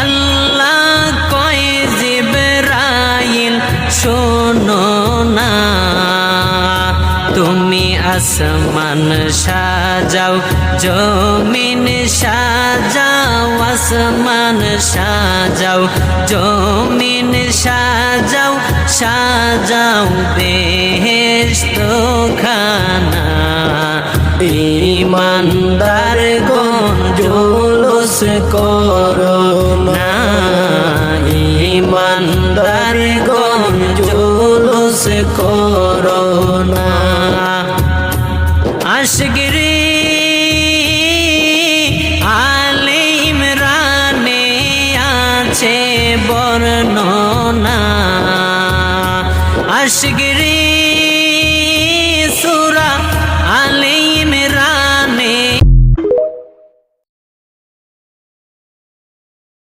আল্লাহ কয় জিবরাইল শোনো না, তুমি আসমান সাজাও জমিন সাজাও, আসমান সাজাও জমিন সাজাও, সাজাও বেহেশত খানা। ঈমানদার গণ জুলুস করো না, ঈমানদার গণ জুলুস করো না। আশগিরি আলে ইমরানে আছে বর্ণনা, আশগিরি